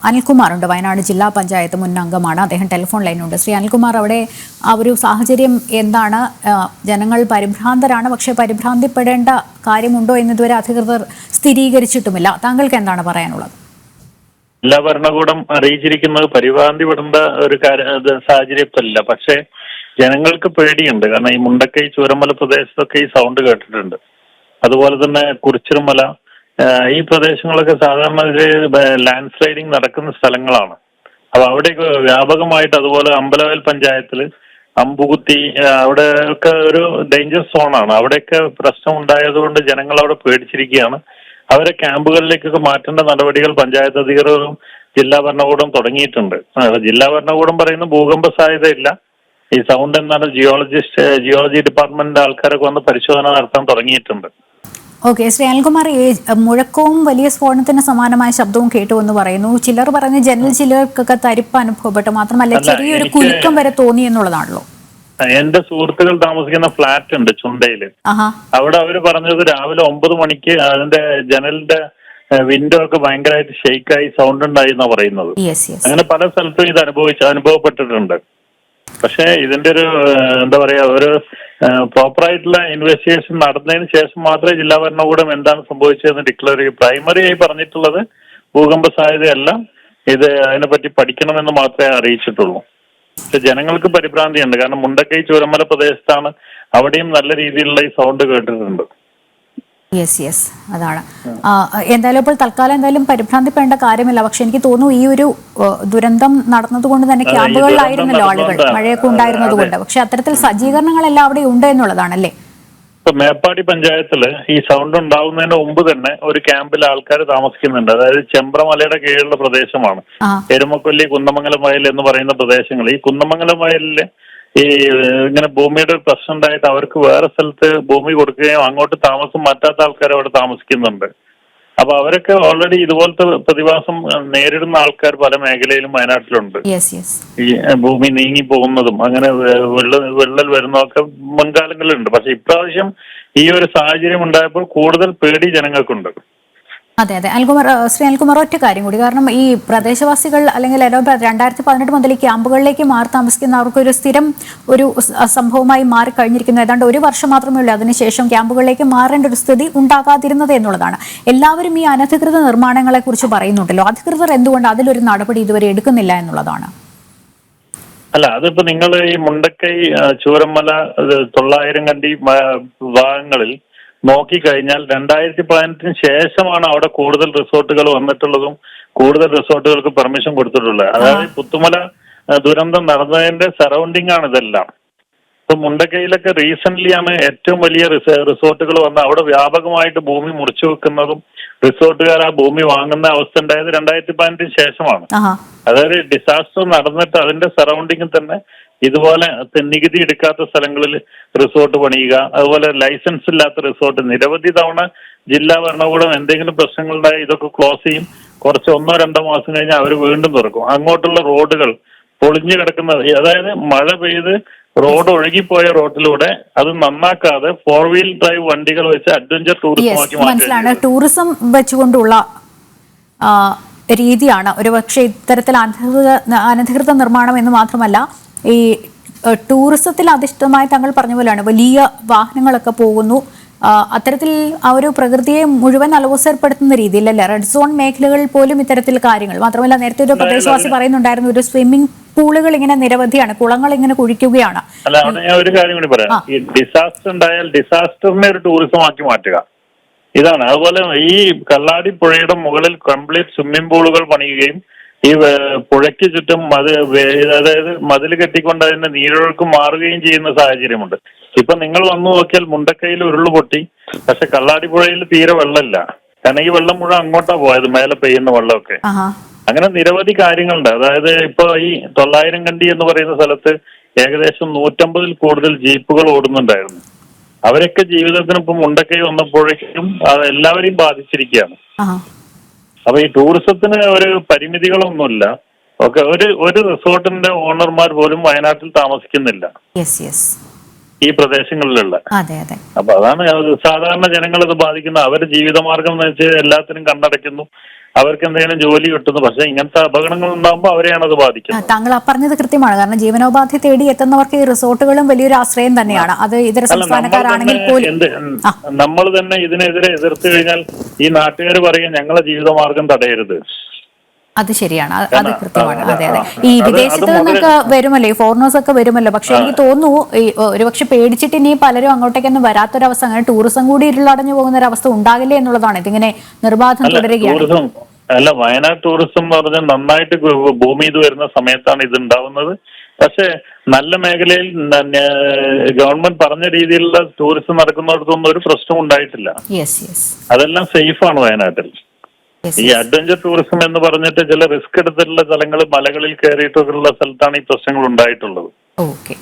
അനിൽകുമാർ ഉണ്ട്. വയനാട് ജില്ലാ പഞ്ചായത്ത് മുൻ അംഗമാണ്. അദ്ദേഹം ടെലിഫോൺ ലൈനുണ്ട്. ശ്രീ അനിൽകുമാർ, അവിടെ ആ ഒരു സാഹചര്യം എന്താണ്? ജനങ്ങൾ പരിഭ്രാന്തരാണ്, പക്ഷേ പരിഭ്രാന്തിപ്പെടേണ്ട കാര്യമുണ്ടോ എന്നിതുവരെ അധികൃതർ സ്ഥിരീകരിച്ചിട്ടുമില്ല. താങ്കൾക്ക് എന്താണ് പറയാനുള്ളത്? ജില്ലാ ഭരണകൂടം അറിയിച്ചിരിക്കുന്നത് പരിഭ്രാന്തിപ്പെടേണ്ട ഒരു സാഹചര്യത്തില്ല. പക്ഷേ ജനങ്ങൾക്ക് പേടിയുണ്ട്. കാരണം ഈ മുണ്ടക്കൈ ചൂരമല പ്രദേശത്തൊക്കെ ഈ സൗണ്ട് കേട്ടിട്ടുണ്ട്. അതുപോലെ തന്നെ കുറിച്ചിറുമല ഈ പ്രദേശങ്ങളൊക്കെ സാധാരണ ലാൻഡ് സ്ലൈഡിങ് നടക്കുന്ന സ്ഥലങ്ങളാണ്. അപ്പൊ അവിടെയൊക്കെ വ്യാപകമായിട്ട്, അതുപോലെ അമ്പലവയൽ പഞ്ചായത്തിൽ അമ്പുകുത്തി അവിടെ ഒക്കെ ഒരു ഡേഞ്ചർ സോണാണ്. അവിടെയൊക്കെ പ്രശ്നം ഉണ്ടായതുകൊണ്ട് ജനങ്ങൾ അവിടെ പേടിച്ചിരിക്കുകയാണ്. അവരെ ക്യാമ്പുകളിലേക്കൊക്കെ മാറ്റേണ്ട നടപടികൾ പഞ്ചായത്ത് അധികൃതരും ജില്ലാ ഭരണകൂടം തുടങ്ങിയിട്ടുണ്ട്. ജില്ലാ ഭരണകൂടം പറയുന്ന ഭൂകമ്പ സാധ്യതയില്ല. ഈ സൗണ്ട് എന്താണ് ജിയോളജി ഡിപ്പാർട്ട്മെന്റിന്റെ ആൾക്കാരൊക്കെ വന്ന് പരിശോധന നടത്താൻ തുടങ്ങിയിട്ടുണ്ട്. ഓക്കെ, ശ്രീ അനിൽകുമാർ, ഈ മുഴക്കവും വലിയ സ്ഫോടനത്തിന് സമാനമായ ശബ്ദവും കേട്ടു എന്ന് പറയുന്നു. ചിലർ പറഞ്ഞ് ജനൽ ചിലർക്കൊക്കെ തരിപ്പ് അനുഭവപ്പെട്ടു, മാത്രമല്ല ചെറിയൊരു കുലുക്കം വരെ തോന്നി എന്നുള്ളതാണല്ലോ. എന്റെ സുഹൃത്തുക്കൾ താമസിക്കുന്ന ഫ്ലാറ്റ് ഉണ്ട് ചുണ്ടയില്. അവിടെ അവര് പറഞ്ഞത് രാവിലെ 9 മണിക്ക് അതിന്റെ ജനലിന്റെ വിൻഡോ ഒക്കെ ഭയങ്കരമായിട്ട് ഷെയ്ക്കായി സൗണ്ട് ഉണ്ടായി എന്നാ പറയുന്നത്. അങ്ങനെ പല സ്ഥലത്തും ഇത് അനുഭവപ്പെട്ടിട്ടുണ്ട്. പക്ഷെ ഇതിന്റെ ഒരു എന്താ പറയാ, ഒരു പ്രോപ്പറായിട്ടുള്ള ഇൻവെസ്റ്റിഗേഷൻ നടന്നതിന് ശേഷം മാത്രമേ ജില്ലാ ഭരണകൂടം എന്താണ് സംഭവിച്ചതെന്ന് ഡിക്ലെയർ ചെയ്യും. പ്രൈമറി ആയി പറഞ്ഞിട്ടുള്ളത് ഭൂകമ്പ സാധ്യതയല്ല, ഇത് അതിനെപ്പറ്റി പഠിക്കണമെന്ന് മാത്രമേ അറിയിച്ചിട്ടുള്ളൂ. പക്ഷെ ജനങ്ങൾക്ക് പരിഭ്രാന്തിയുണ്ട്. കാരണം മുണ്ടക്കൈ ചൂരമല പ്രദേശത്താണ്, അവിടെയും നല്ല രീതിയിലുള്ള ഈ സൗണ്ട് കേട്ടിട്ടുണ്ട്. യെസ്, അതാണ്. എന്തായാലും ഇപ്പോൾ തൽക്കാലം എന്തായാലും പരിഭ്രാന്തിപ്പെടേണ്ട കാര്യമില്ല. പക്ഷെ എനിക്ക് തോന്നുന്നു ഈ ഒരു ദുരന്തം നടന്നതുകൊണ്ട് തന്നെ ക്യാമ്പുകളിലായിരുന്നല്ലോ ആളുകൾ, മഴയൊക്കെ ഉണ്ടായിരുന്നതുകൊണ്ട്. പക്ഷെ അത്തരത്തിൽ സജ്ജീകരണങ്ങളെല്ലാം അവിടെ ഉണ്ട് എന്നുള്ളതാണല്ലേ? ഇപ്പൊ മേപ്പാടി പഞ്ചായത്തില് ഈ സൗണ്ട് ഉണ്ടാവുന്നതിന് മുമ്പ് തന്നെ ഒരു ക്യാമ്പിൽ ആൾക്കാർ താമസിക്കുന്നുണ്ട്. അതായത് ചെമ്പ്രമലയുടെ കീഴിലുള്ള പ്രദേശമാണ് എരുമക്കൊല്ലി, കുന്നമംഗലം വയൽ എന്ന് പറയുന്ന പ്രദേശങ്ങൾ. ഈ കുന്നമംഗലം വയലില് ഈ ഇങ്ങനെ ഭൂമിയുടെ ഒരു പ്രശ്നം ഉണ്ടായിട്ട് അവർക്ക് വേറെ സ്ഥലത്ത് ഭൂമി കൊടുക്കുകയും അങ്ങോട്ട് താമസം മാറ്റാത്ത ആൾക്കാർ അവിടെ താമസിക്കുന്നുണ്ട്. അപ്പൊ അവരൊക്കെ ഓൾറെഡി ഇതുപോലത്തെ പ്രതിഭാസം നേരിടുന്ന ആൾക്കാർ പല മേഖലയിലും വയനാട്ടിലുണ്ട്. ഈ ഭൂമി നീങ്ങി പോകുന്നതും അങ്ങനെ വിള്ളൽ വരുന്നതൊക്കെ മുൻകാലങ്ങളിലുണ്ട്. പക്ഷെ ഇപ്രാവശ്യം ഈ ഒരു സാഹചര്യം ഉണ്ടായപ്പോൾ കൂടുതൽ പേടി ജനങ്ങൾക്കുണ്ട്. അതെ, ശ്രീ അനിൽകുമാർ, ഒറ്റ കാര്യം കൂടി. കാരണം ഈ പ്രദേശവാസികൾ അല്ലെങ്കിൽ 2018 മുതൽ ഈ ക്യാമ്പുകളിലേക്ക് മാറി താമസിക്കുന്നവർക്ക് ഒരു സ്ഥിരം ഒരു സംഭവമായി മാറിക്കഴിഞ്ഞിരിക്കുന്നു. ഏതാണ്ട് 1 വർഷം മാത്രമേ ഉള്ളൂ അതിനുശേഷം ക്യാമ്പുകളിലേക്ക് മാറേണ്ട ഒരു സ്ഥിതി ഉണ്ടാകാതിരുന്നത് എന്നുള്ളതാണ്. എല്ലാവരും ഈ അനധികൃത നിർമ്മാണങ്ങളെ കുറിച്ച് പറയുന്നുണ്ടല്ലോ. അധികൃതർ എന്തുകൊണ്ട് അതിലൊരു നടപടി ഇതുവരെ എടുക്കുന്നില്ല എന്നുള്ളതാണ്. അല്ല, അതിപ്പോ നിങ്ങൾ ഈ മുണ്ടക്കൈ ചൂരമല 900 കണ്ടി ഭാഗങ്ങളിൽ നോക്കിക്കഴിഞ്ഞാൽ 2018 ശേഷമാണ് അവിടെ കൂടുതൽ റിസോർട്ടുകൾ വന്നിട്ടുള്ളതും കൂടുതൽ റിസോർട്ടുകൾക്ക് പെർമിഷൻ കൊടുത്തിട്ടുള്ളത്. അതായത് പുത്തുമല ദുരന്തം നടന്നതിന്റെ സറൗണ്ടിങ് ആണ് ഇതെല്ലാം. ഇപ്പൊ മുണ്ടക്കൈയിലൊക്കെ റീസെന്റ് ആണ് ഏറ്റവും വലിയ റിസോർട്ടുകൾ വന്ന് അവിടെ വ്യാപകമായിട്ട് ഭൂമി മുറിച്ചു വെക്കുന്നതും റിസോർട്ടുകാർ ആ ഭൂമി വാങ്ങുന്ന അവസ്ഥ ഉണ്ടായത് 2018 ശേഷമാണ്. അതായത് ഡിസാസ്റ്റർ നടന്നിട്ട് അതിന്റെ സറൗണ്ടിങ്ങിൽ തന്നെ ഇതുപോലെ നികുതി എടുക്കാത്ത സ്ഥലങ്ങളിൽ റിസോർട്ട് പണിയുക, അതുപോലെ ലൈസൻസ് ഇല്ലാത്ത റിസോർട്ട് നിരവധി തവണ ജില്ലാ ഭരണകൂടം എന്തെങ്കിലും പ്രശ്നങ്ങളുണ്ടായി ഇതൊക്കെ ക്ലോസ് ചെയ്യും. കുറച്ച് 1-2 മാസം കഴിഞ്ഞ് അവർ വീണ്ടും തുറക്കും. അങ്ങോട്ടുള്ള റോഡുകൾ പൊളിഞ്ഞു കിടക്കുന്നത്, അതായത് മഴ പെയ്ത് റോഡ് ഒഴുകിപ്പോയ റോഡിലൂടെ അത് നന്നാക്കാതെ 4 വീൽ ഡ്രൈവ് വണ്ടികൾ വെച്ച് അഡ്വഞ്ചർ ടൂറിസമാക്കി മാറ്റി. ടൂറിസം വെച്ചുകൊണ്ടുള്ള രീതിയാണ് ഒരു പക്ഷേ ഇത്തരത്തിൽ അനധികൃത നിർമ്മാണം എന്ന് മാത്രമല്ല, ഈ ടൂറിസത്തിൽ അധിഷ്ഠിതമായി താങ്കൾ പറഞ്ഞ പോലെയാണ് വലിയ വാഹനങ്ങളൊക്കെ പോകുന്നു. അത്തരത്തിൽ ആ ഒരു പ്രകൃതിയെ മുഴുവൻ അലോസരപ്പെടുത്തുന്ന രീതിയിലല്ലേ റെഡ് സോൺ മേഖലകളിൽ പോലും ഇത്തരത്തിൽ കാര്യങ്ങൾ. മാത്രമല്ല, നേരത്തെ ഒരു പ്രദേശവാസി പറയുന്നുണ്ടായിരുന്നു ഒരു സ്വിമ്മിംഗ് പൂളുകൾ ഇങ്ങനെ നിരവധിയാണ്, കുളങ്ങൾ ഇങ്ങനെ കുഴിക്കുകയാണ്. അല്ല, അവിടെ ഞാൻ ഒരു കാര്യം കൂടി പറയാം. ഈ ഡിസാസ്റ്റർ ഉണ്ടായാൽ ഡിസാസ്റ്ററിനെ ഒരു ടൂറിസം ആക്കി മാറ്റുക, ഇതാണ്. അതുപോലെ ഈ കള്ളാടി പുഴയുടെ മുകളിൽ കംപ്ലീറ്റ് സ്വിമ്മിംഗ് പൂളുകൾ പണിയുകയും ഈ പുഴയ്ക്ക് ചുറ്റും അതായത് മതിൽ കെട്ടിക്കൊണ്ട് അതിന്റെ നീരൊഴുക്ക് മാറുകയും ചെയ്യുന്ന സാഹചര്യമുണ്ട്. ഇപ്പൊ നിങ്ങൾ വന്നു നോക്കിയാൽ മുണ്ടക്കൈയിൽ ഉരുള് പൊട്ടി, പക്ഷെ കള്ളാടി പുഴയിൽ തീരെ വെള്ളമില്ല. കാരണം ഈ വെള്ളം മുഴുവൻ അങ്ങോട്ടാ പോയത്, മേലെ പെയ്യുന്ന വെള്ളമൊക്കെ. അങ്ങനെ നിരവധി കാര്യങ്ങളുണ്ട്. അതായത് ഇപ്പൊ ഈ 900 കണ്ടി എന്ന് പറയുന്ന സ്ഥലത്ത് ഏകദേശം 150-ൽ കൂടുതൽ ജീപ്പുകൾ ഓടുന്നുണ്ടായിരുന്നു. അവരൊക്കെ ജീവിതത്തിന് ഇപ്പൊ മുണ്ടക്കൈ വന്നപ്പോഴേക്കും അത് എല്ലാവരെയും ബാധിച്ചിരിക്കുകയാണ്. അപ്പൊ ഈ ടൂറിസത്തിന് ഒരു പരിമിതികളൊന്നുമില്ല. ഒരു റിസോർട്ടിന്റെ ഓണർമാർ പോലും വയനാട്ടിൽ താമസിക്കുന്നില്ല. ഈ പ്രദേശങ്ങളിലുള്ള. അതെ അതെ. അപ്പൊ അതാണ് സാധാരണ ജനങ്ങളത് ബാധിക്കുന്നത്. അവരുടെ ജീവിതമാർഗം എന്ന് വെച്ചാൽ എല്ലാത്തിനും കണ്ണടയ്ക്കുന്നു, അവർക്ക് എന്തെങ്കിലും ജോലി കിട്ടുന്നു. പക്ഷെ ഇങ്ങനത്തെ അപകടങ്ങൾ ഉണ്ടാകുമ്പോൾ അവരെയാണ് അത് ബാധിക്കുന്നത്. താങ്കൾ പറഞ്ഞത് കൃത്യമാണ്. കാരണം ജീവനോപാധി തേടി എത്തുന്നവർക്ക് ഈ റിസോർട്ടുകളും വലിയൊരു ആശ്രയം തന്നെയാണ്. അത് ഇതര സംസ്ഥാനക്കാരാണെങ്കിൽ പോലും നമ്മൾ തന്നെ ഇതിനെതിരെ എതിർത്ത് കഴിഞ്ഞാൽ ഈ നാട്ടുകാർ പറയും ഞങ്ങളെ ജീവിതമാർഗം തടയരുത്. അത് ശരിയാണ്, അത് കൃത്യമാണ്. അതെ അതെ. ഈ വിദേശത്ത് നിന്നൊക്കെ വരുമല്ലോ, ഈ ഫോറിനേഴ്സ് ഒക്കെ വരുമല്ലോ. പക്ഷെ എനിക്ക് തോന്നുന്നു ഈ ഒരുപക്ഷെ പേടിച്ചിട്ട് ഇനി പലരും അങ്ങോട്ടേക്കൊന്നും വരാത്തൊരവസ്ഥ, അങ്ങനെ ടൂറിസം കൂടി ഇരുളടഞ്ഞു പോകുന്ന ഒരു അവസ്ഥ ഉണ്ടാകില്ലേ എന്നുള്ളതാണ്. ഇതിങ്ങനെ നിർബാധം തുടരുകയാണ്. അല്ല, വയനാട് ടൂറിസം എന്ന് പറഞ്ഞാൽ നന്നായിട്ട് ഭൂമി ഇത് വരുന്ന സമയത്താണ് ഇത് ഉണ്ടാവുന്നത്. പക്ഷെ നല്ല മേഖലയിൽ ഗവൺമെന്റ് പറഞ്ഞ രീതിയിലുള്ള ടൂറിസം നടക്കുന്നിടത്തൊന്നും ഒരു പ്രശ്നം ഉണ്ടായിട്ടില്ല. അതെല്ലാം സേഫാണ് വയനാട്ടിൽ. ഈ അഡ്വഞ്ചർ ടൂറിസം എന്ന് പറഞ്ഞിട്ട് ചില റിസ്ക് എടുത്തിട്ടുള്ള സ്ഥലങ്ങൾ, മലകളിൽ കയറിയിട്ടുള്ള സ്ഥലത്താണ് ഈ പ്രശ്നങ്ങൾ ഉണ്ടായിട്ടുള്ളത്. ഓക്കെ.